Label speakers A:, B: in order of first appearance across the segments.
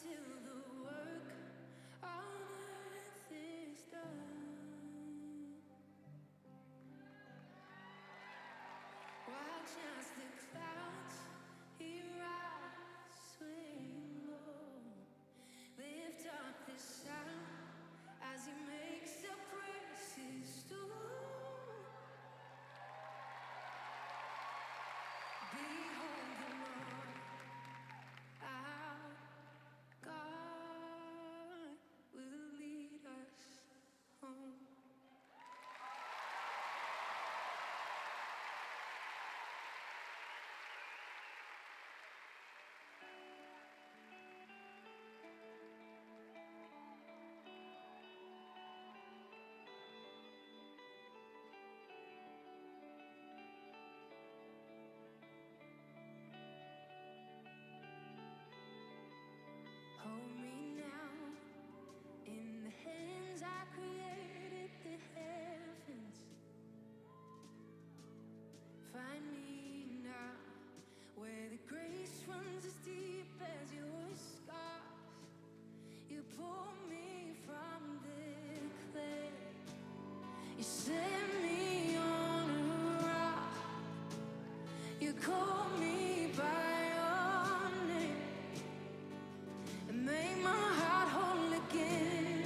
A: until the work on earth is done. Watch as the clouds rise, swing low. Lift up the sound as he makes the praises stood. Behold the Lord, our God will lead us home. Hold me now in the hands I created the heavens. Find me now where the grace runs as deep as your scars. You pull me from the clay. You set me on a rock. You call me by your name and make my heart whole again.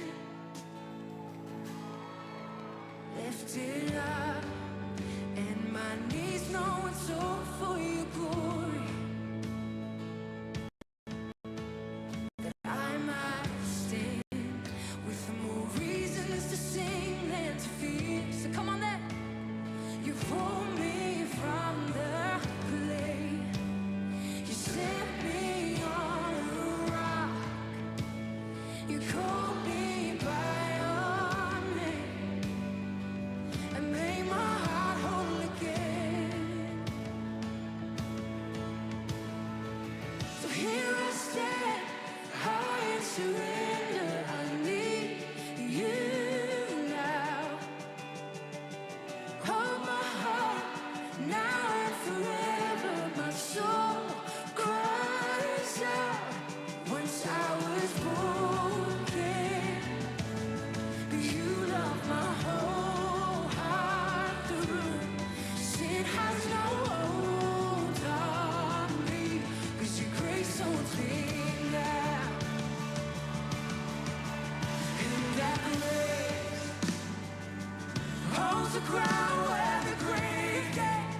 A: Lift it up, and my knees know it's all for your glory. That I might stand with more reasons to sing than to fear. So come on then. You pull me from the clay. You set me on a rock. You call me by your name and make my heart whole again. So here I stand, high in surrender. I need you now. Hold my heart now and forever. My soul cries out. Once I was broken, but you love my whole heart through. Sin has no hold on me, 'cause your grace owns me now. And that grace holds the ground where the grave gate.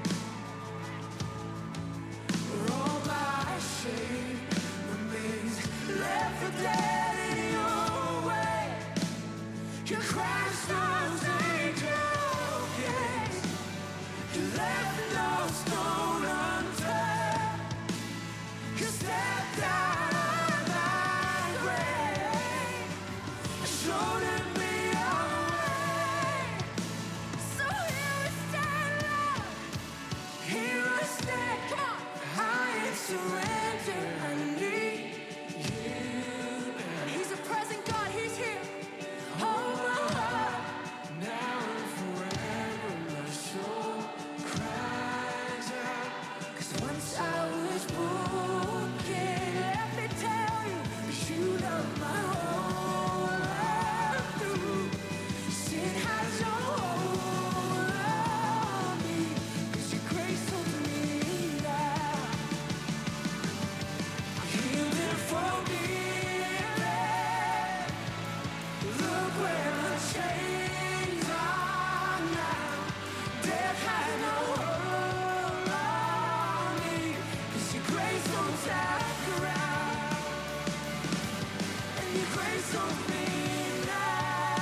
A: Where all my shame remains, left for dead in your way. You crashed those angel gates. You left no stone unturned. You stepped out of my grave, showed me your way. So here we stand, Lord. Here I stand. Come on. I surrender. I need you. He's a present God. He's here. Hold my heart now and forever. My soul cries out. 'Cause once I was broken, let me tell you, you love my whole life through. Sin has no hold on me, 'cause your grace holds me now. Healed and forgiven. Look where the chains are now. Death has no hold on me, 'cause your grace owns that ground. And your grace owns me now.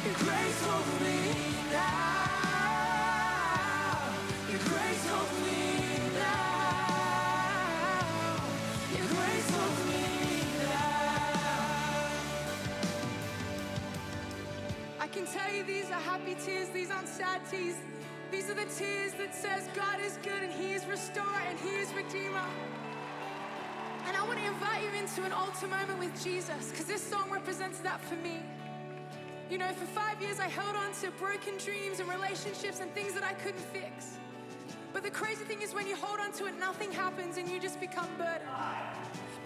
A: Your grace owns me now. Your grace owns me now. Your grace owns me now. I can tell you these are happy tears, these aren't sad tears. These are the tears that says God is good and He is restorer and He is redeemer. And I want to invite you into an altar moment with Jesus, because this song represents that for me. You know, for 5 years I held on to broken dreams and relationships and things that I couldn't fix. But the crazy thing is when you hold on to it, nothing happens and you just become burdened.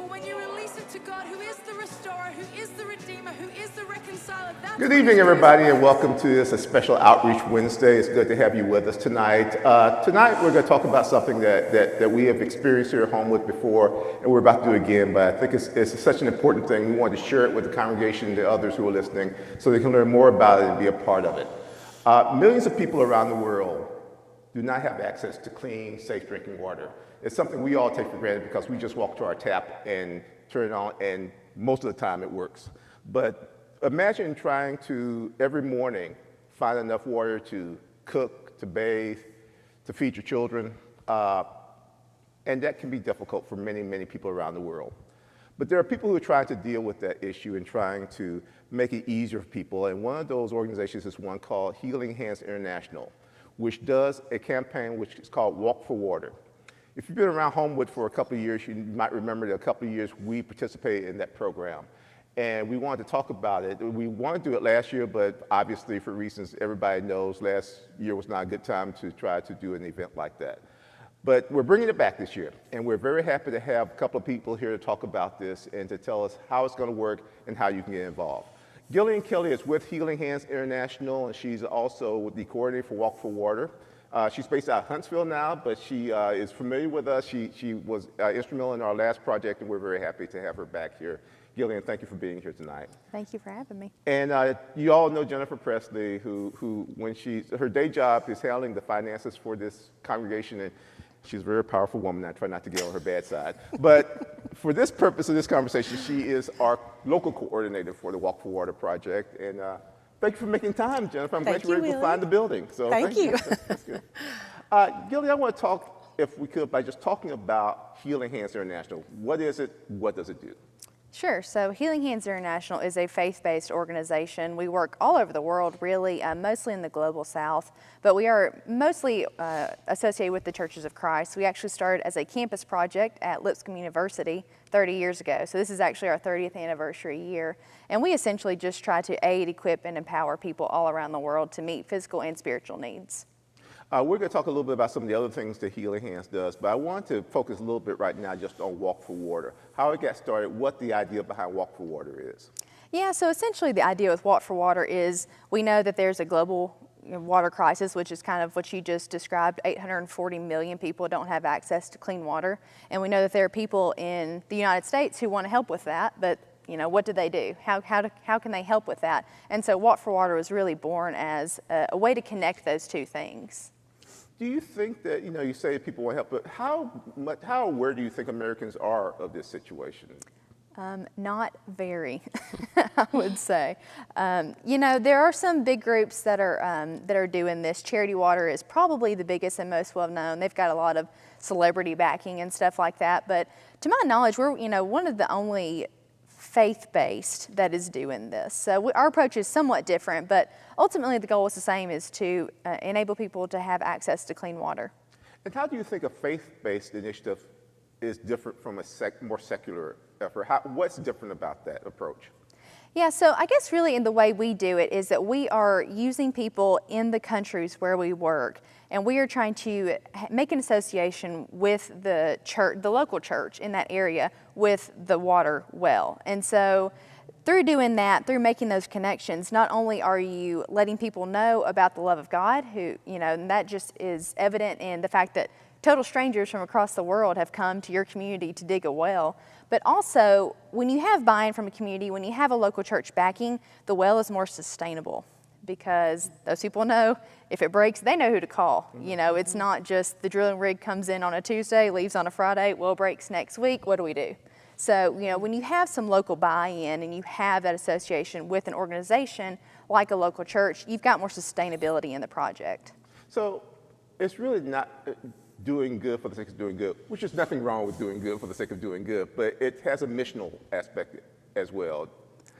A: But when you release it to God, who is the restorer, who is the redeemer, who is the reconciler, that's
B: Good evening, everybody, and welcome to this a special Outreach Wednesday. It's good to have you with us tonight. Tonight, we're going to talk about something that we have experienced here at Homewood before, and we're about to do again, but I think it's such an important thing. We want to share it with the congregation and the others who are listening so they can learn more about it and be a part of it. Millions of people around the world do not have access to clean, safe drinking water. It's something we all take for granted because we just walk to our tap and turn it on, and most of the time it works. But imagine trying to, every morning, find enough water to cook, to bathe, to feed your children, and that can be difficult for many, many people around the world. But there are people who are trying to deal with that issue and trying to make it easier for people, and one of those organizations is one called Healing Hands International, which does a campaign which is called Walk for Water. If you've been around Homewood for a couple of years, you might remember that a couple of years we participated in that program. And we wanted to talk about it. We wanted to do it last year, but obviously for reasons everybody knows, last year was not a good time to try to do an event like that. But we're bringing it back this year, and we're very happy to have a couple of people here to talk about this and to tell us how it's going to work and how you can get involved. Gillian Kelly is with Healing Hands International, and she's also the coordinator for Walk for Water. She's based out of Huntsville now, but she is familiar with us. She was instrumental in our last project, and we're very happy to have her back here. Gillian, thank you for being here tonight.
C: Thank you for having me.
B: And you all know Jennifer Presley, who when her day job is handling the finances for this congregation, and she's a very powerful woman. I try not to get on her bad side. But for this purpose of this conversation, she is our local coordinator for the Walk for Water project. And thank you for making time, Jennifer. I'm glad you were able to find the building. So
C: thank you.
B: That's good. Gillian, I want to talk, if we could, by just talking about Healing Hands International. What is it? What does it do?
C: Sure. So Healing Hands International is a faith-based organization. We work all over the world, really, mostly in the global south, but we are mostly associated with the Churches of Christ. We actually started as a campus project at Lipscomb University 30 years ago. So this is actually our 30th anniversary year. And we essentially just try to aid, equip, and empower people all around the world to meet physical and spiritual needs.
B: We're going to talk a little bit about some of the other things that Healing Hands does, but I want to focus a little bit right now just on Walk for Water, how it got started, what the idea behind Walk for Water is.
C: Yeah, so essentially the idea with Walk for Water is we know that there's a global water crisis, which is kind of what you just described. 840 million people don't have access to clean water, and we know that there are people in the United States who want to help with that, but what do they do? How can they help with that? And so Walk for Water was really born as a way to connect those two things.
B: Do you think that, you say people want help, but how aware do you think Americans are of this situation?
C: Not very, I would say. There are some big groups that are doing this. Charity Water is probably the biggest and most well-known. They've got a lot of celebrity backing and stuff like that. But to my knowledge, we're one of the only faith-based that is doing this. So our approach is somewhat different, but ultimately the goal is the same, is to enable people to have access to clean water.
B: And how do you think a faith-based initiative is different from a more secular effort? What's different about that approach?
C: Yeah, so I guess really in the way we do it is that we are using people in the countries where we work, and we are trying to make an association with the church, the local church in that area, with the water well. And so through doing that, through making those connections, not only are you letting people know about the love of God, and that just is evident in the fact that total strangers from across the world have come to your community to dig a well, but also when you have buy-in from a community, when you have a local church backing, the well is more sustainable, because those people know if it breaks, they know who to call. It's not just the drilling rig comes in on a Tuesday, leaves on a Friday, well breaks next week, what do we do? So, when you have some local buy-in and you have that association with an organization like a local church, you've got more sustainability in the project.
B: So it's really not doing good for the sake of doing good, which is nothing wrong with doing good for the sake of doing good, but it has a missional aspect as well.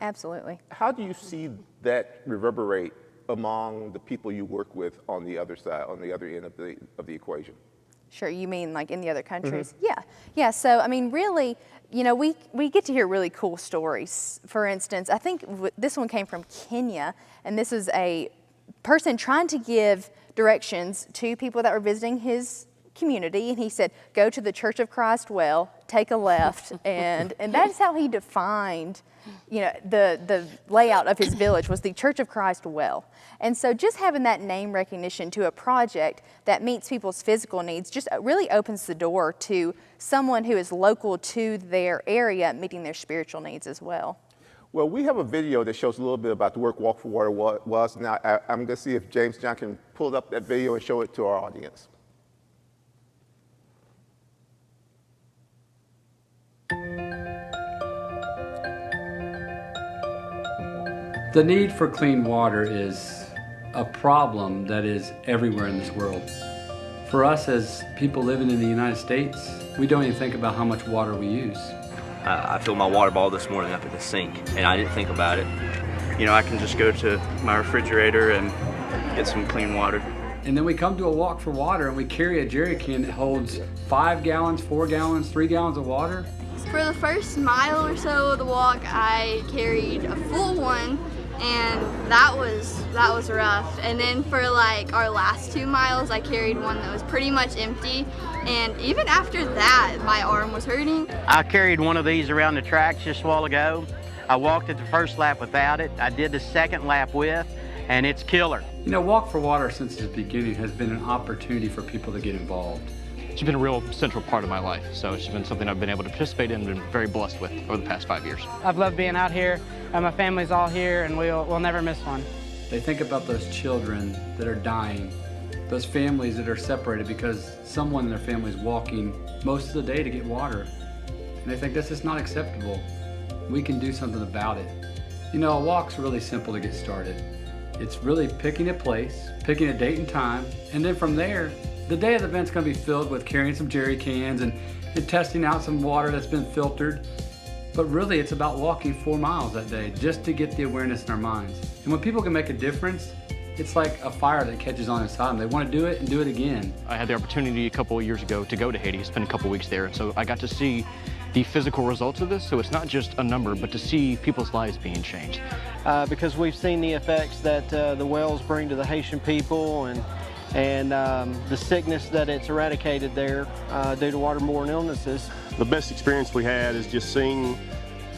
C: Absolutely.
B: How do you see that reverberate among the people you work with on the other side, on the other end of the equation?
C: Sure, you mean like in the other countries? Mm-hmm. Yeah. So I mean, really, we get to hear really cool stories. For instance, I think this one came from Kenya, and this is a person trying to give directions to people that were visiting his community, and he said, go to the Church of Christ well, take a left, and that is how he defined, the layout of his village was the Church of Christ well. And so just having that name recognition to a project that meets people's physical needs just really opens the door to someone who is local to their area meeting their spiritual needs as well.
B: Well, we have a video that shows a little bit about the work Walk for Water was. Now, I'm going to see if James John can pull up that video and show it to our audience.
D: The need for clean water is a problem that is everywhere in this world. For us as people living in the United States, we don't even think about how much water we use.
E: I filled my water bottle this morning up at the sink, and I didn't think about it. I can just go to my refrigerator and get some clean water.
D: And then we come to a Walk for Water and we carry a jerry can that holds 5 gallons, 4 gallons, 3 gallons of water.
F: For the first mile or so of the walk, I carried a full one, and that was rough. And then for like our last 2 miles, I carried one that was pretty much empty. And even after that, my arm was hurting.
G: I carried one of these around the tracks just a while ago. I walked it the first lap without it. I did the second lap with, and it's killer.
D: Walk for Water since its beginning has been an opportunity for people to get involved.
H: It's been a real central part of my life, so it's been something I've been able to participate in and been very blessed with over the past 5 years.
I: I've loved being out here, and my family's all here, and we'll never miss one.
D: They think about those children that are dying, those families that are separated because someone in their family is walking most of the day to get water. And they think this is not acceptable. We can do something about it. A walk's really simple to get started. It's really picking a place, picking a date and time, and then from there, the day of the event's going to be filled with carrying some jerry cans and testing out some water that's been filtered. But really, it's about walking 4 miles that day just to get the awareness in our minds. And when people can make a difference, it's like a fire that catches on inside them. They want to do it and do it again.
H: I had the opportunity a couple of years ago to go to Haiti, spend a couple of weeks there, and so I got to see the physical results of this. So it's not just a number, but to see people's lives being changed.
J: Because we've seen the effects that the wells bring to the Haitian people and the sickness that it's eradicated there due to waterborne illnesses.
K: The best experience we had is just seeing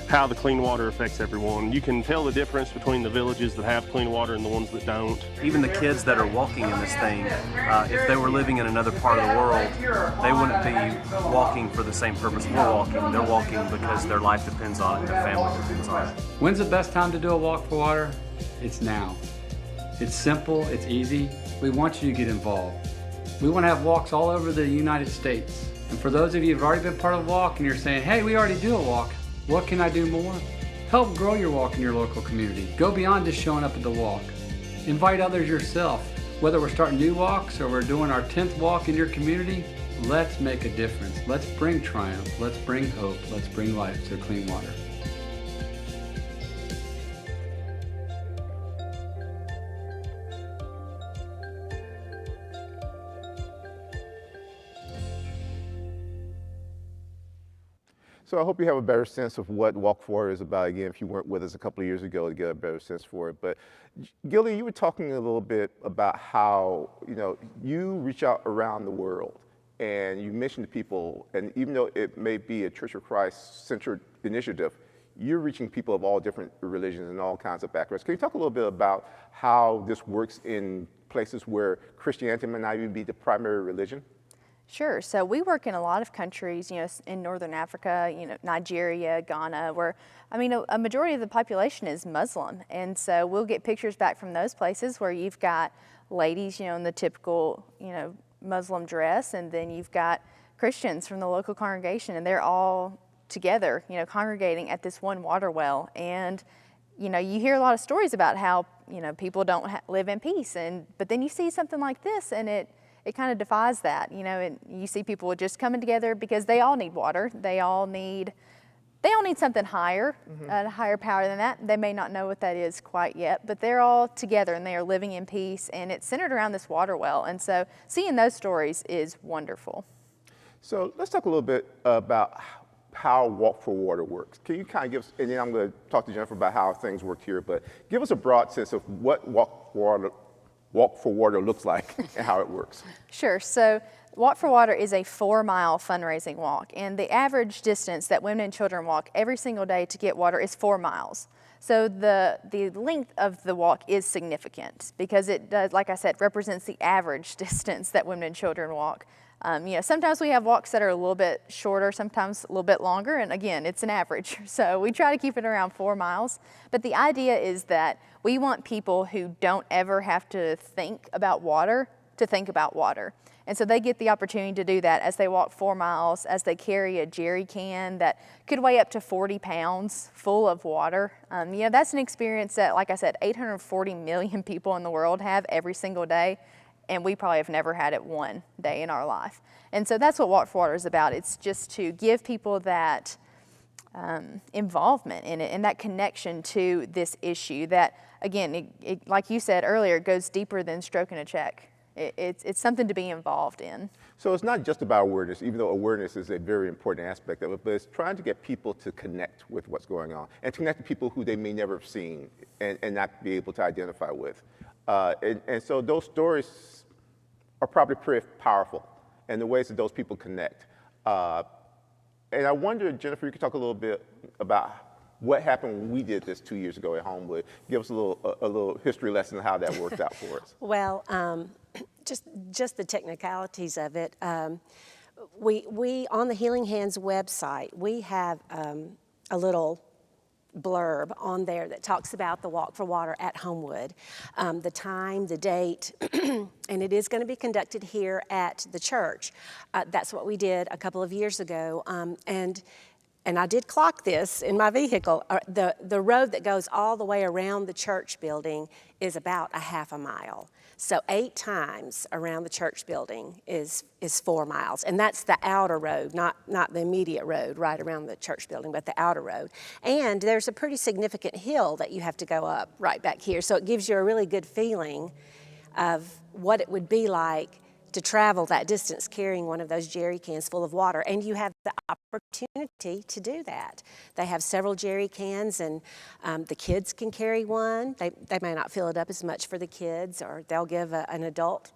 K: how the clean water affects everyone. You can tell the difference between the villages that have clean water and the ones that don't.
L: Even the kids that are walking in this thing, if they were living in another part of the world, they wouldn't be walking for the same purpose we're walking. They're walking because their life depends on it, their family depends on it.
D: When's the best time to do a Walk for Water? It's now. It's simple, it's easy. We want you to get involved. We want to have walks all over the United States. And for those of you who've already been part of a walk and you're saying, hey, we already do a walk, what can I do more? Help grow your walk in your local community. Go beyond just showing up at the walk. Invite others yourself. Whether we're starting new walks or we're doing our 10th walk in your community, let's make a difference. Let's bring triumph. Let's bring hope. Let's bring life to clean water.
B: So I hope you have a better sense of what Walk for Water is about. Again, if you weren't with us a couple of years ago to get a better sense for it. But Gilly, you were talking a little bit about how, you reach out around the world and you mentioned to people, and even though it may be a Church of Christ centered initiative, you're reaching people of all different religions and all kinds of backgrounds. Can you talk a little bit about how this works in places where Christianity may not even be the primary religion?
C: Sure. So we work in a lot of countries, in Northern Africa, Nigeria, Ghana, where, a majority of the population is Muslim. And so we'll get pictures back from those places where you've got ladies, in the typical, Muslim dress, and then you've got Christians from the local congregation, and they're all together, congregating at this one water well. And, you hear a lot of stories about how, people don't live in peace. But then you see something like this, and it kind of defies that, and you see people just coming together because they all need water. They all need something higher, a higher power than that. They may not know what that is quite yet, but they're all together and they are living in peace, and it's centered around this water well. And so seeing those stories is wonderful. So
B: let's talk a little bit about how Walk for Water works. Can you kind of give us, and then I'm going to talk to Jennifer about how things work here, but give us a broad sense of what Walk for Walk for Water looks like and how it works.
C: Sure. So Walk for Water is a 4-mile fundraising walk, and the average distance that women and children walk every single day to get water is 4 miles. So the length of the walk is significant because it does, like I said, represents the average distance that women and children walk. Sometimes we have walks that are a little bit shorter, sometimes a little bit longer, and again, it's an average. So we try to keep it around 4 miles. But the idea is that we want people who don't ever have to think about water to think about water. And so they get the opportunity to do that as they walk 4 miles, as they carry a jerry can that could weigh up to 40 pounds full of water. That's an experience that, like I said, 840 million people in the world have every single day, and we probably have never had it one day in our life. And so that's what Walk for Water is about. It's just to give people that involvement in it and that connection to this issue that, again, it, like you said earlier, goes deeper than stroking a check. It's something to be involved in.
B: So it's not just about awareness, even though awareness is a very important aspect of it, but it's trying to get people to connect with what's going on and connect to people who they may never have seen and not be able to identify with. And so those stories are probably pretty powerful in the ways that those people connect. And I wonder, Jennifer, you could talk a little bit about what happened when we did this 2 years ago at Homewood. Give us a little history lesson of how that worked out for us.
M: Well, just the technicalities of it. We on the Healing Hands website, we have a little blurb on there that talks about the Walk for Water at Homewood, the time, the date, and it is going to be conducted here at the church. That's what we did a couple of years ago, and I did clock this in my vehicle. The road that goes all the way around the church building is about a half a mile. So 8 times around the church building is 4 miles. And that's the outer road, not the immediate road right around the church building, but the outer road. And there's a pretty significant hill that you have to go up right back here. So it gives you a really good feeling of what it would be like to travel that distance carrying one of those jerry cans full of water, and you have the opportunity to do that. They have several jerry cans, and the kids can carry one. They may not fill it up as much for the kids, or they'll give an adult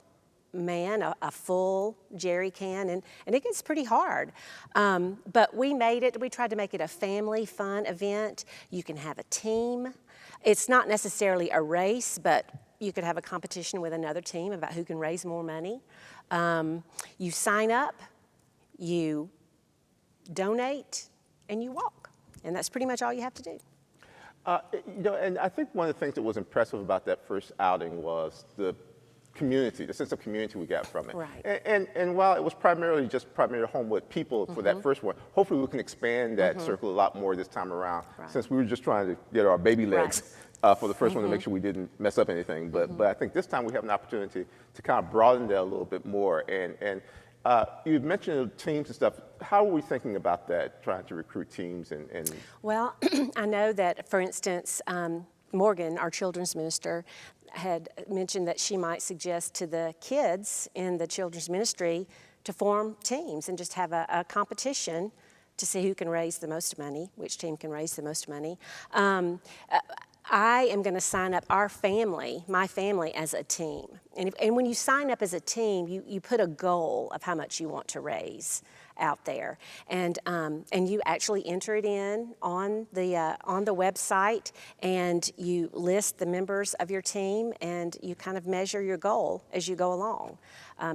M: man a full jerry can, and it gets pretty hard. But we tried to make it a family fun event. You can have a team. It's not necessarily a race, but you could have a competition with another team about who can raise more money. You sign up, you donate, and you walk. And that's pretty much all you have to do.
B: And I think one of the things that was impressive about that first outing was the community, the sense of community we got from it.
M: Right.
B: And while it was primarily Homewood people for that first one, hopefully we can expand that circle a lot more this time around, since we were just trying to get our baby legs for the first one to make sure we didn't mess up anything. But I think this time we have an opportunity to kind of broaden that a little bit more. And you mentioned teams and stuff. How are we thinking about that, trying to recruit teams?
M: Well, I know that, for instance, Morgan, our children's minister, had mentioned that she might suggest to the kids in the children's ministry to form teams and just have a competition to see who can raise the most money, which team can raise the most money. I am going to sign up my family, as a team. And when you sign up as a team, you put a goal of how much you want to raise out there, and you actually enter it in on the website, and you list the members of your team, and you kind of measure your goal as you go along.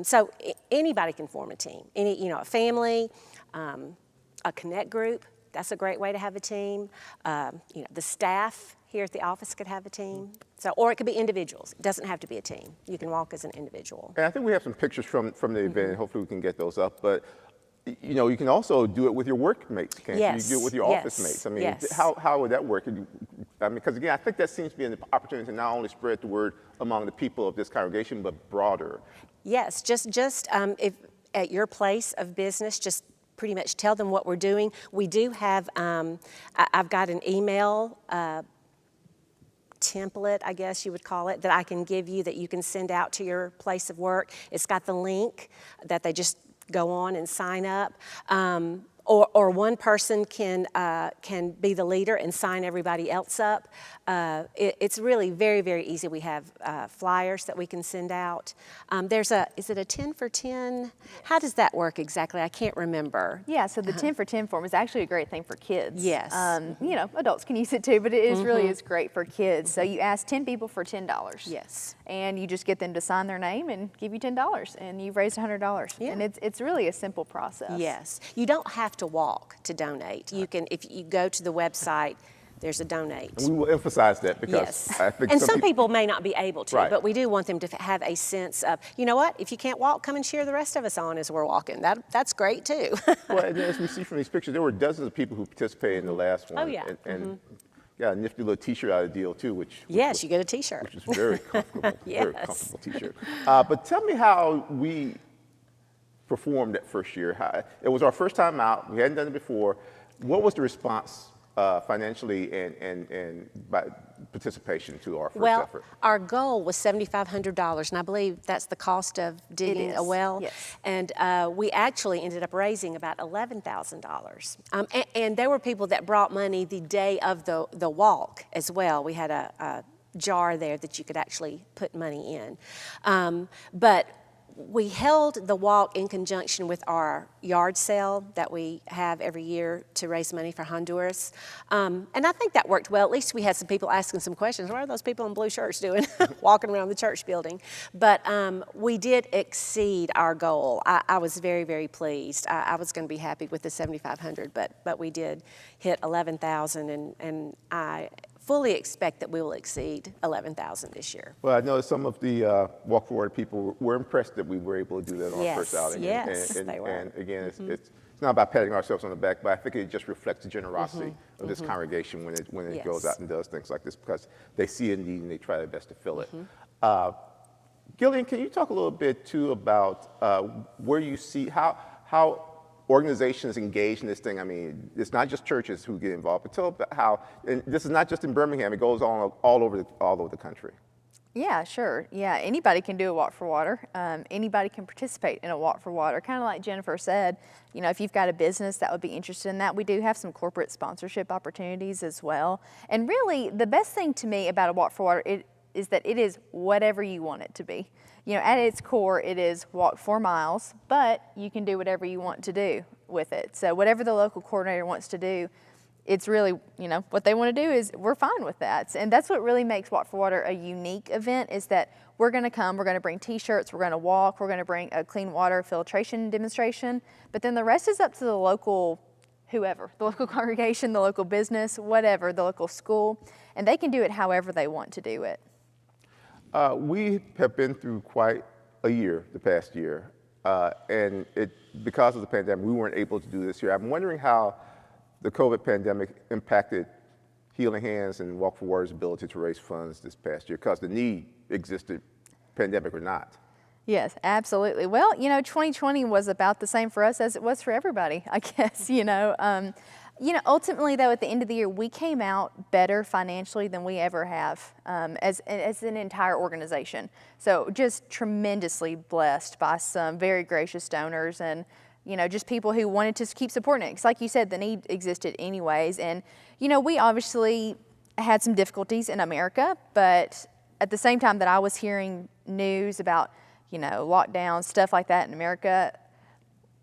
M: So anybody can form a team. A family, a connect group. That's a great way to have a team. The staff here at the office could have a team. Or it could be individuals. It doesn't have to be a team. You can walk as an individual.
B: And I think we have some pictures from the event, and hopefully we can get those up. But you can also do it with your workmates, can't you? You can do it with your office mates. I mean, how would that work? Because again, I think that seems to be an opportunity to not only spread the word among the people of this congregation, but broader.
M: Yes, just if at your place of business, just pretty much tell them what we're doing. We do have, I've got an email template, I guess you would call it, that I can give you that you can send out to your place of work. It's got the link that they just go on and sign up. or one person can be the leader and sign everybody else up. It's really very, very easy. We have flyers that we can send out. Is it a 10 for 10? How does that work exactly? I can't remember.
C: Yeah, so the 10 for 10 form is actually a great thing for kids.
M: Yes.
C: You know, adults can use it too, but it is really is great for kids. So you ask 10 people for $10.
M: Yes.
C: And you just get them to sign their name and give you $10, and you've raised $100.
M: Yeah.
C: And it's really a simple process.
M: Yes. You don't have to walk to donate. You can, if you go to the website, there's a donate.
B: And we will emphasize that because
M: Yes.
B: I think
M: and some people may not be able to,
B: Right.
M: but we do want them to have a sense of, you know what, if you can't walk, come and cheer the rest of us on as we're walking. That's great too.
B: Well, and as we see from these pictures, there were dozens of people who participated in the last one.
M: Oh, yeah.
B: And got a nifty little T-shirt out of the deal too, which
M: Yes,
B: was,
M: you get a T-shirt.
B: which is very comfortable, very
M: Yes.
B: comfortable T-shirt. But tell me how we performed that first year. It was our first time out. We hadn't done it before. What was the response financially and by participation to our first
M: Well,
B: effort?
M: our goal was $7,500, and I believe that's the cost of digging
C: is,
M: a well.
C: yes.
M: And we actually ended up raising about $11,000. And there were people that brought money the day of the walk as well. We had a jar there that you could actually put money in. But we held the walk in conjunction with our yard sale that we have every year to raise money for Honduras. And I think that worked well. At least we had some people asking some questions. What are those people in blue shirts doing walking around the church building? But we did exceed our goal. I was very, very pleased. I was going to be happy with the $7,500, but we did hit $11,000, and I fully expect that we will exceed $11,000 this year.
B: Well, I know some of the Walk Forward people were impressed that we were able to do that on our first outing.
M: Yes, they were.
B: And again, it's not about patting ourselves on the back, but I think it just reflects the generosity of this congregation when it
M: Yes.
B: goes out and does things like this, because they see a need and they try their best to fill it. Gillian, can you talk a little bit too about where you see how organizations engage in this thing? I mean, it's not just churches who get involved, but tell about how, and this is not just in Birmingham, it goes on all over the country.
C: Yeah, sure. Yeah, anybody can do a Walk for Water. Anybody can participate in a Walk for Water. Kind of like Jennifer said, you know, if you've got a business that would be interested in that, we do have some corporate sponsorship opportunities as well. And really, the best thing to me about a Walk for Water is that it is whatever you want it to be. You know, at its core, it is walk 4 miles, but you can do whatever you want to do with it. So whatever the local coordinator wants to do, it's really, you know, what they want to do is we're fine with that. And that's what really makes Walk for Water a unique event, is that we're going to come, we're going to bring T-shirts, we're going to walk, we're going to bring a clean water filtration demonstration, but then the rest is up to the local whoever, the local congregation, the local business, whatever, the local school, and they can do it however they want to do it.
B: We have been through quite a year, the past year, and because of the pandemic, we weren't able to do this year. I'm wondering how the COVID pandemic impacted Healing Hands and Walk for Water's ability to raise funds this past year, because the need existed, pandemic or not.
C: Yes, absolutely. Well, you know, 2020 was about the same for us as it was for everybody, I guess, you know. Ultimately, though, at the end of the year, we came out better financially than we ever have as an entire organization. So just tremendously blessed by some very gracious donors and, you know, just people who wanted to keep supporting it. Because like you said, the need existed anyways. And, you know, we obviously had some difficulties in America, but at the same time that I was hearing news about, you know, lockdowns, stuff like that in America,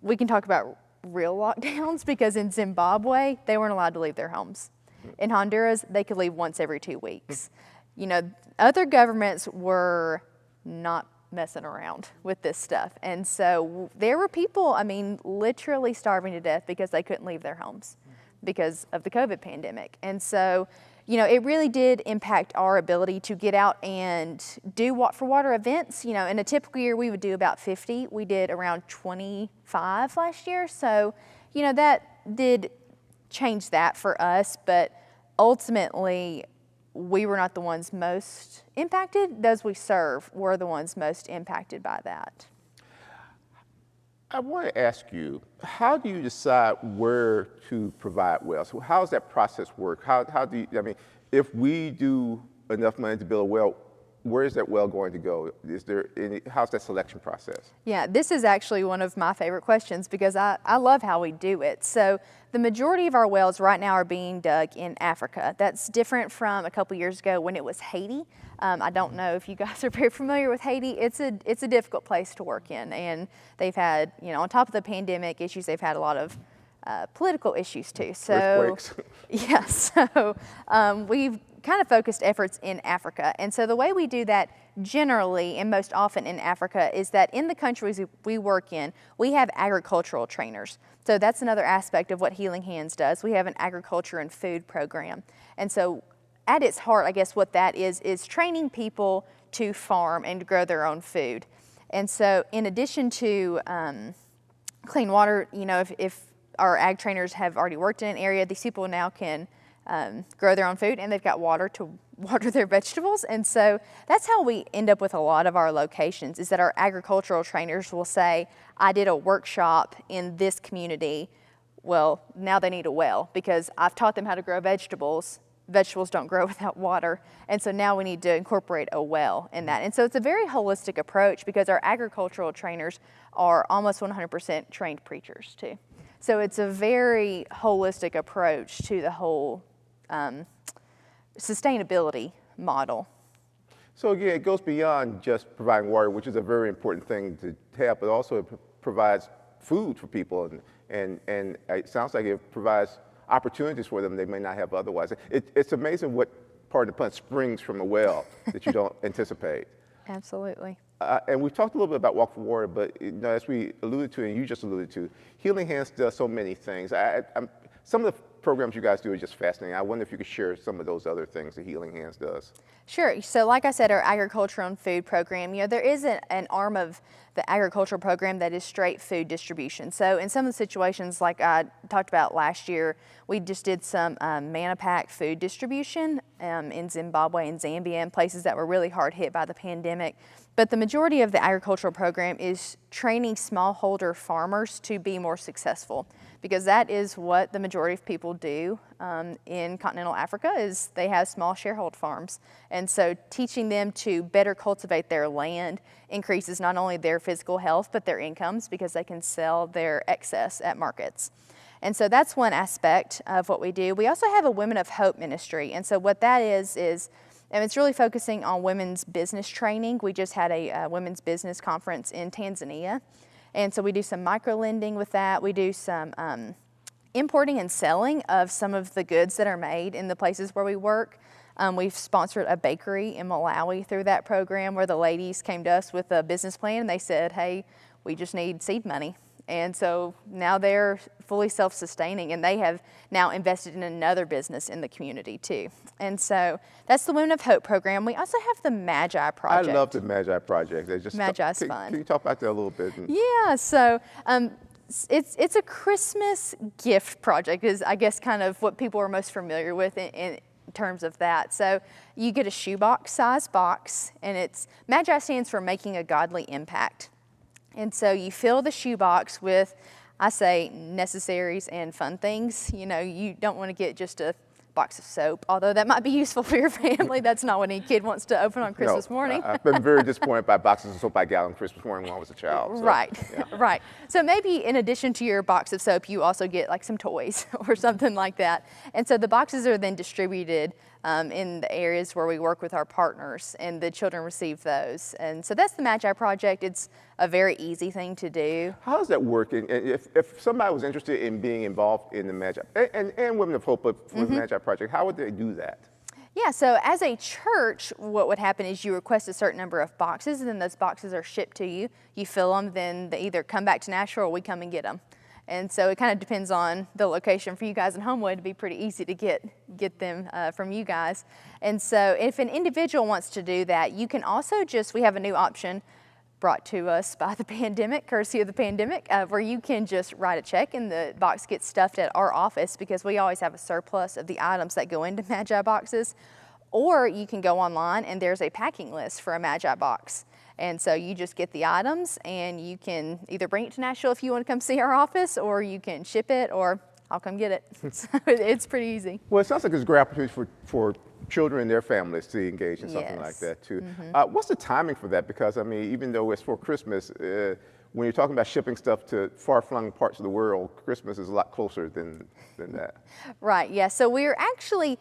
C: we can talk about real lockdowns, because in Zimbabwe, they weren't allowed to leave their homes. In Honduras, they could leave once every 2 weeks. You know, other governments were not messing around with this stuff. And so there were people, I mean, literally starving to death because they couldn't leave their homes because of the COVID pandemic. And so, you know, it really did impact our ability to get out and do Walk for Water events. You know, in a typical year, we would do about 50. We did around 25 last year. So, you know, that did change that for us. But ultimately, we were not the ones most impacted. Those we serve were the ones most impacted by that.
B: I want to ask you, how do you decide where to provide wells? How does that process work? How do you, I mean, if we do enough money to build a well, where is that well going to go? Is there any, how's that selection process?
C: Yeah, this is actually one of my favorite questions because I love how we do it. So the majority of our wells right now are being dug in Africa. That's different from a couple years ago when it was Haiti. I don't know if you guys are very familiar with Haiti. It's a difficult place to work in, and they've had, you know, on top of the pandemic issues, they've had a lot of political issues too. So
B: earthquakes.
C: yeah, so we've kind of focused efforts in Africa. And so the way we do that generally and most often in Africa is that in the countries we work in, we have agricultural trainers. So that's another aspect of what Healing Hands does. We have an agriculture and food program. And so at its heart, I guess what that is training people to farm and to grow their own food. And so in addition to clean water, you know, if our ag trainers have already worked in an area, these people now can grow their own food, and they've got water to water their vegetables. And so that's how we end up with a lot of our locations, is that our agricultural trainers will say, I did a workshop in this community. Well, now they need a well because I've taught them how to grow vegetables. Vegetables don't grow without water. And so now we need to incorporate a well in that. And so it's a very holistic approach because our agricultural trainers are almost 100% trained preachers too. So it's a very holistic approach to the whole sustainability model.
B: So again, it goes beyond just providing water, which is a very important thing to have, but also it provides food for people, and it sounds like it provides opportunities for them they may not have otherwise. It's amazing what part of the plant springs from a well that you don't anticipate.
C: Absolutely.
B: And we've talked a little bit about Walk for Water, but you know, as we alluded to, and you just alluded to, Healing Hands does so many things. Some of the programs you guys do are just fascinating. I wonder if you could share some of those other things that Healing Hands does.
C: Sure. So like I said, our agriculture and food program, you know, there is an arm of the agricultural program that is straight food distribution. So in some of the situations like I talked about last year, we just did some Manapack food distribution in Zimbabwe and Zambia and places that were really hard hit by the pandemic. But the majority of the agricultural program is training smallholder farmers to be more successful, because that is what the majority of people do in continental Africa, is they have small sharehold farms. And so teaching them to better cultivate their land increases not only their physical health, but their incomes, because they can sell their excess at markets. And so that's one aspect of what we do. We also have a Women of Hope ministry. And so what that is and it's really focusing on women's business training. We just had a women's business conference in Tanzania. And so we do some micro-lending with that. We do some importing and selling of some of the goods that are made in the places where we work. We've sponsored a bakery in Malawi through that program, where the ladies came to us with a business plan and they said, hey, we just need seed money. And so now they're fully self-sustaining, and they have now invested in another business in the community too. And so that's the Women of Hope program. We also have the Magi Project.
B: I love the Magi Project.
C: Magi's fun.
B: Can you talk about that a little bit?
C: Yeah, so it's a Christmas gift project, is I guess kind of what people are most familiar with in terms of that. So you get a shoebox size box, and Magi stands for Making a Godly Impact. And so you fill the shoebox with, I say, necessaries and fun things. You know, you don't want to get just a box of soap, although that might be useful for your family. That's not what any kid wants to open on Christmas morning.
B: I've been very disappointed by boxes of soap I got on Christmas morning when I was a child. So,
C: right,
B: yeah.
C: Right. So maybe in addition to your box of soap, you also get like some toys or something like that. And so the boxes are then distributed in the areas where we work with our partners, and the children receive those. And so that's the Magi Project. It's a very easy thing to do.
B: How does that work? And if somebody was interested in being involved in the Magi, and Women of Hope, but for the Magi Project, how would they do that?
C: Yeah, so as a church, what would happen is you request a certain number of boxes, and then those boxes are shipped to you. You fill them, then they either come back to Nashville or we come and get them. And so it kind of depends on the location. For you guys in Homewood, it'd be pretty easy to get them from you guys. And so if an individual wants to do that, you can also we have a new option brought to us by the pandemic, courtesy of the pandemic, where you can just write a check and the box gets stuffed at our office, because we always have a surplus of the items that go into Magi boxes. Or you can go online and there's a packing list for a Magi box. And so you just get the items and you can either bring it to Nashville if you want to come see our office, or you can ship it, or I'll come get it. So it's pretty easy.
B: Well, it sounds like it's a great opportunity for children and their families to engage in something like
C: Yes.
B: that too. What's the timing for that? Because I mean, even though it's for Christmas, when you're talking about shipping stuff to far-flung parts of the world, Christmas is a lot closer than that.
C: Right, yeah. So we're actually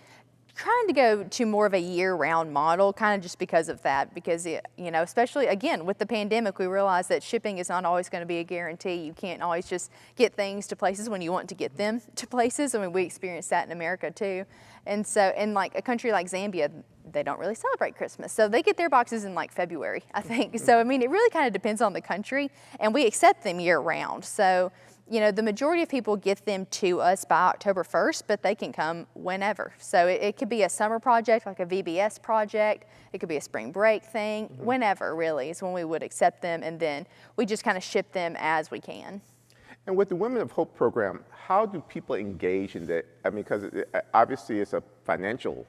C: trying to go to more of a year-round model, kind of just because of that, because, you know, especially, again, with the pandemic, we realized that shipping is not always going to be a guarantee. You can't always just get things to places when you want to get them to places. I mean, we experienced that in America, too. And so, in like a country like Zambia, they don't really celebrate Christmas. So they get their boxes in like February, I think. So, I mean, it really kind of depends on the country, and we accept them year-round. So, you know, the majority of people get them to us by October 1st, but they can come whenever. So it could be a summer project, like a VBS project. It could be a spring break thing. Whenever, really, is when we would accept them, and then we just kind of ship them as we can.
B: And with the Women of Hope program, how do people engage in that? I mean, because obviously it's a financial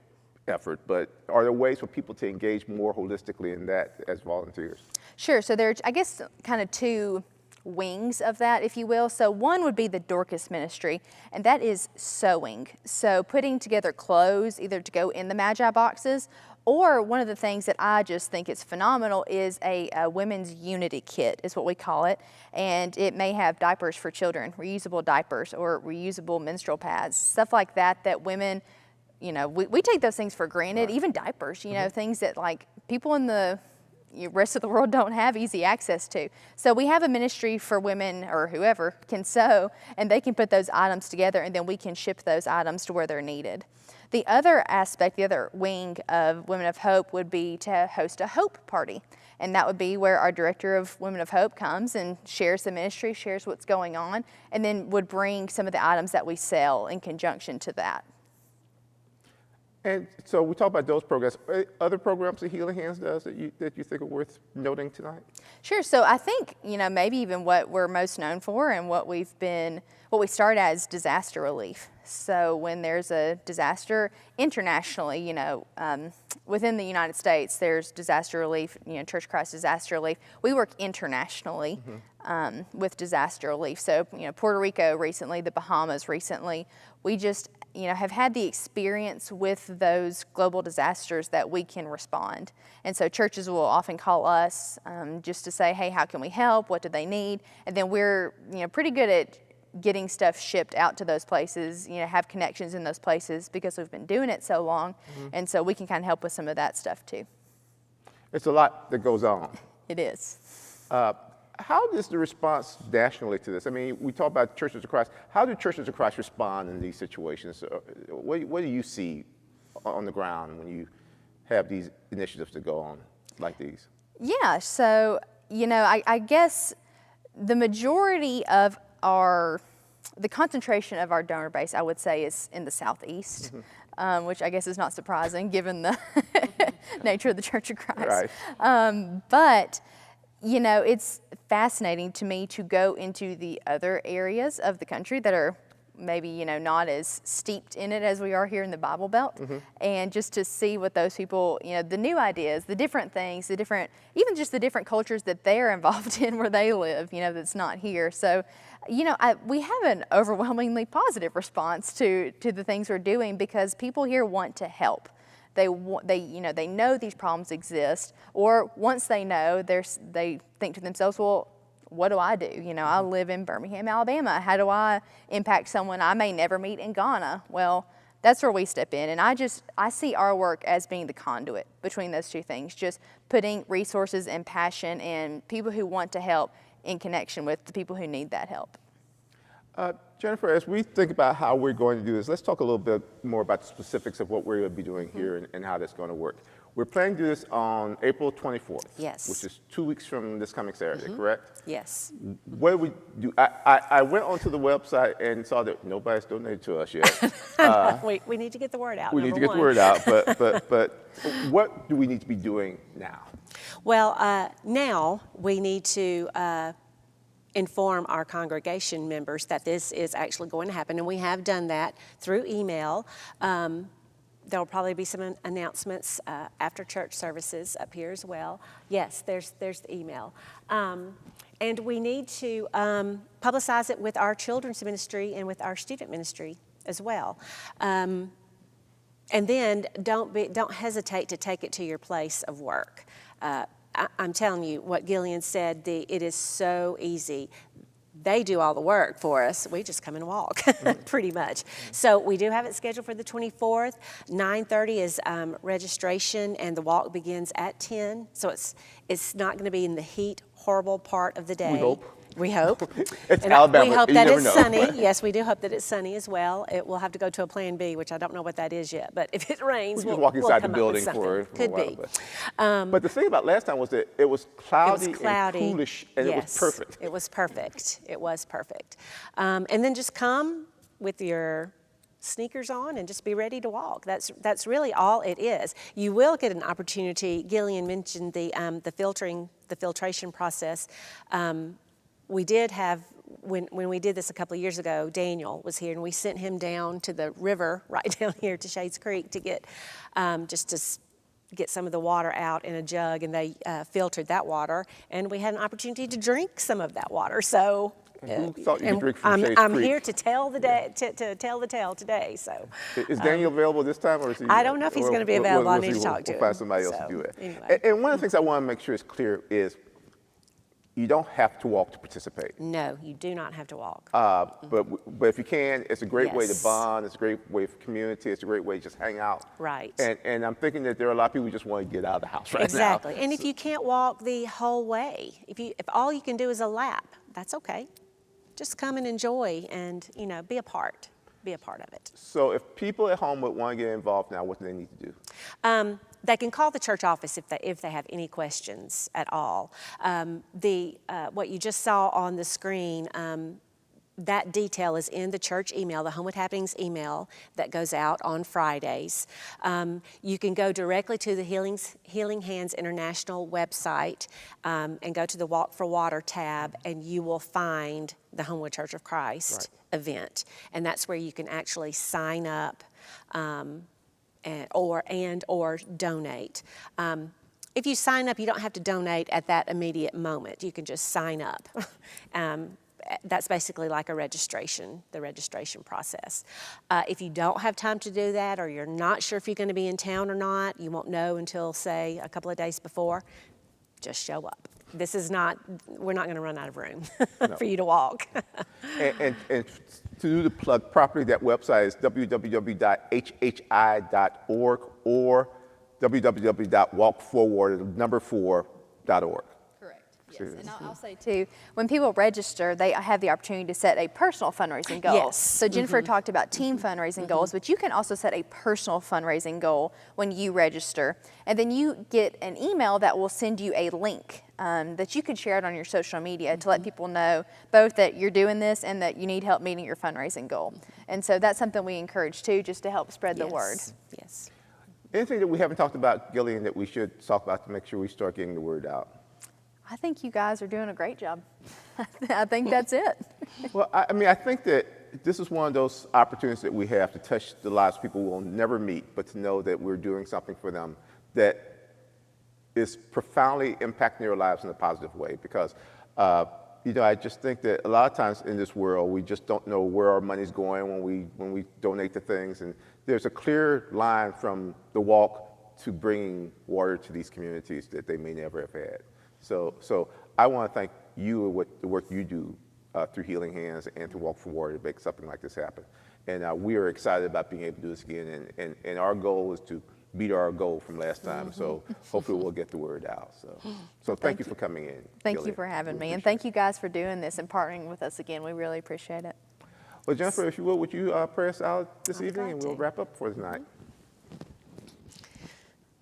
B: effort, but are there ways for people to engage more holistically in that as volunteers?
C: Sure, so there's, I guess, kind of two wings of that, if you will. So one would be the Dorcas ministry, and that is sewing. So putting together clothes, either to go in the Magi boxes, or one of the things that I just think is phenomenal is a women's unity kit, is what we call it. And it may have diapers for children, reusable diapers, or reusable menstrual pads, stuff like that, that women, you know, we take those things for granted, even diapers, you know, things that like people in the rest of the world don't have easy access to. So we have a ministry for women, or whoever can sew, and they can put those items together, and then we can ship those items to where they're needed. The other aspect, the other wing of Women of Hope would be to host a Hope Party. And that would be where our director of Women of Hope comes and shares the ministry, shares what's going on, and then would bring some of the items that we sell in conjunction to that.
B: And so we talk about those programs. Other programs that Healing Hands does that you think are worth noting tonight?
C: Sure. So I think, you know, maybe even what we're most known for and what we started as disaster relief. So when there's a disaster internationally, you know, within the United States, there's disaster relief, you know, Church of Christ Disaster Relief. We work internationally with disaster relief. So, you know, Puerto Rico recently, the Bahamas recently, we just, you know, have had the experience with those global disasters that we can respond. And so churches will often call us just to say, hey, how can we help? What do they need? And then we're, you know, pretty good at getting stuff shipped out to those places, you know, have connections in those places because we've been doing it so long. And so we can kind of help with some of that stuff too.
B: It's a lot that goes on.
C: It is.
B: How is the response nationally to this? I mean, we talk about Churches of Christ. How do Churches of Christ respond in these situations? What do you see on the ground when you have these initiatives that go on like these?
C: Yeah, so, you know, I guess the majority of the concentration of our donor base, I would say, is in the Southeast, which I guess is not surprising given the nature of the Church of Christ.
B: Right.
C: But, you know, it's fascinating to me to go into the other areas of the country that are maybe, you know, not as steeped in it as we are here in the Bible Belt, and just to see what those people, you know, the new ideas, the different things, even just the different cultures that they're involved in where they live, you know, that's not here. So, you know, we have an overwhelmingly positive response to the things we're doing because people here want to help. They know these problems exist, or once they know, they think to themselves, well, what do I do? You know, I live in Birmingham, Alabama. How do I impact someone I may never meet in Ghana? Well, that's where we step in. And I see our work as being the conduit between those two things, just putting resources and passion and people who want to help in connection with the people who need that help.
B: Jennifer, as we think about how we're going to do this, let's talk a little bit more about the specifics of what we're going to be doing here and how that's going to work. We're planning to do this on April 24th,
M: Yes.
B: which is 2 weeks from this coming Saturday, correct?
M: Yes.
B: What do we do? I went onto the website and saw that nobody's donated to us yet.
M: We need to get the word out.
B: We need to get the word out, but what do we need to be doing now?
M: Well, now we need to inform our congregation members that this is actually going to happen, and we have done that through email. There will probably be some announcements after church services up here as well. Yes, there's the email. And we need to publicize it with our children's ministry and with our student ministry as well. And then don't hesitate to take it to your place of work. I'm telling you, what Gillian said, it is so easy. They do all the work for us. We just come and walk, pretty much. So we do have it scheduled for the 24th. 9:30 is registration, and the walk begins at 10. So it's not going to be in the heat, horrible part of the day.
B: We hope.
M: We hope.
B: It's
M: And
B: Alabama.
M: We hope
B: You
M: that
B: never
M: it's
B: know.
M: sunny. Yes, we do hope that it's sunny as well. It will have to go to a plan B, which I don't know what that is yet. But if it rains,
B: We
M: we'll
B: just walk inside the
M: come up with
B: building for
M: something.
B: a
M: Could
B: while.
M: be.
B: But the thing about last time was that it was cloudy, and coolish, and
M: yes,
B: it was perfect.
M: It was perfect. It was perfect. And then just come with your sneakers on and just be ready to walk. That's really all it is. You will get an opportunity. Gillian mentioned the filtration process. We did have, when we did this a couple of years ago, Daniel was here, and we sent him down to the river right down here to Shades Creek to get get some of the water out in a jug, and they filtered that water, and we had an opportunity to drink some of that water. So
B: Who thought you could drink from Shades
M: I'm
B: Creek?
M: here to tell the day to tell the tale today. So
B: Is Daniel available this time, or is he?
M: I don't know if he's going to be available. I need to talk to him.
B: We'll find somebody else
M: So,
B: to do it.
M: anyway.
B: And one of the things I want to make sure is clear is you don't have to walk to participate.
M: No, you do not have to walk.
B: But if you can, it's a great way to
M: Yes.
B: bond. It's a great way for community. It's a great way to just hang out.
M: Right.
B: And I'm thinking that there are a lot of people who just want to get out of the house right
M: Exactly.
B: now.
M: And if you can't walk the whole way, if all you can do is a lap, that's okay. Just come and enjoy, and be a part of it.
B: So if people at home would want to get involved now, what do they need to do?
M: They can call the church office if they have any questions at all. What you just saw on the screen, that detail is in the church email, the Homewood Happenings email that goes out on Fridays. You can go directly to the Healing Hands International website and go to the Walk for Water tab, and you will find the Homewood Church of Christ event. And that's where you can actually sign up or donate. If you sign up, you don't have to donate at that immediate moment. You can just sign up. That's basically like the registration process. If you don't have time to do that, or you're not sure if you're going to be in town or not, you won't know until, say, a couple of days before, just show up. We're not going to run out of room for you to walk.
B: And to do the plug properly, that website is www.hhi.org or www.walkforward4.org.
C: Yes, and I'll say too, when people register, they have the opportunity to set a personal fundraising goal.
M: Yes.
C: So Jennifer talked about team fundraising goals, but you can also set a personal fundraising goal when you register. And then you get an email that will send you a link that you can share it on your social media to let people know both that you're doing this and that you need help meeting your fundraising goal. And so that's something we encourage too, just to help spread the word.
M: Yes.
B: Anything that we haven't talked about, Gillian, that we should talk about to make sure we start getting the word out?
C: I think you guys are doing a great job. I think that's it.
B: Well, I think that this is one of those opportunities that we have to touch the lives of people we'll never meet, but to know that we're doing something for them that is profoundly impacting their lives in a positive way. Because, I just think that a lot of times in this world, we just don't know where our money's going when we donate to things. And there's a clear line from the walk to bringing water to these communities that they may never have had. So I want to thank you for the work you do through Healing Hands and to Walk for Water to make something like this happen. And we are excited about being able to do this again. And our goal is to beat our goal from last time. So hopefully we'll get the word out. So thank you for coming in.
C: Thank
B: Gillian.
C: you for having me. And thank you guys for doing this and partnering with us again. We really appreciate it.
B: Well, Jennifer, if you would you pray us out this evening, and we'll wrap up for tonight.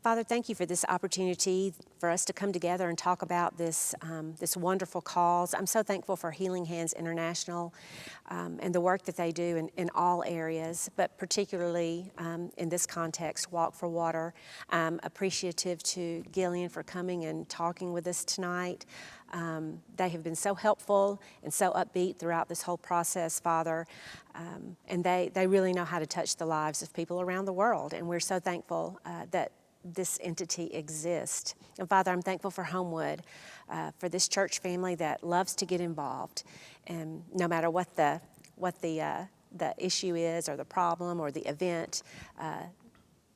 M: Father, thank you for this opportunity for us to come together and talk about this, this wonderful cause. I'm so thankful for Healing Hands International and the work that they do in all areas, but particularly in this context, Walk for Water. I'm appreciative to Gillian for coming and talking with us tonight. They have been so helpful and so upbeat throughout this whole process, Father, and they really know how to touch the lives of people around the world, and we're so thankful that this entity exists. And Father, I'm thankful for Homewood, for this church family that loves to get involved, and no matter what the issue is or the problem or the event,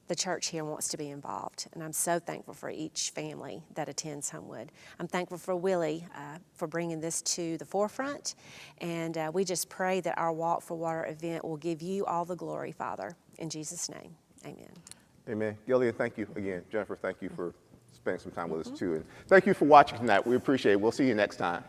M: the church here wants to be involved, and I'm so thankful for each family that attends Homewood. I'm thankful for Willie for bringing this to the forefront, and we just pray that our Walk for Water event will give you all the glory, Father. In Jesus' name, amen.
B: Amen. Gillian, thank you again. Jennifer, thank you for spending some time with us too. And thank you for watching tonight. We appreciate it. We'll see you next time.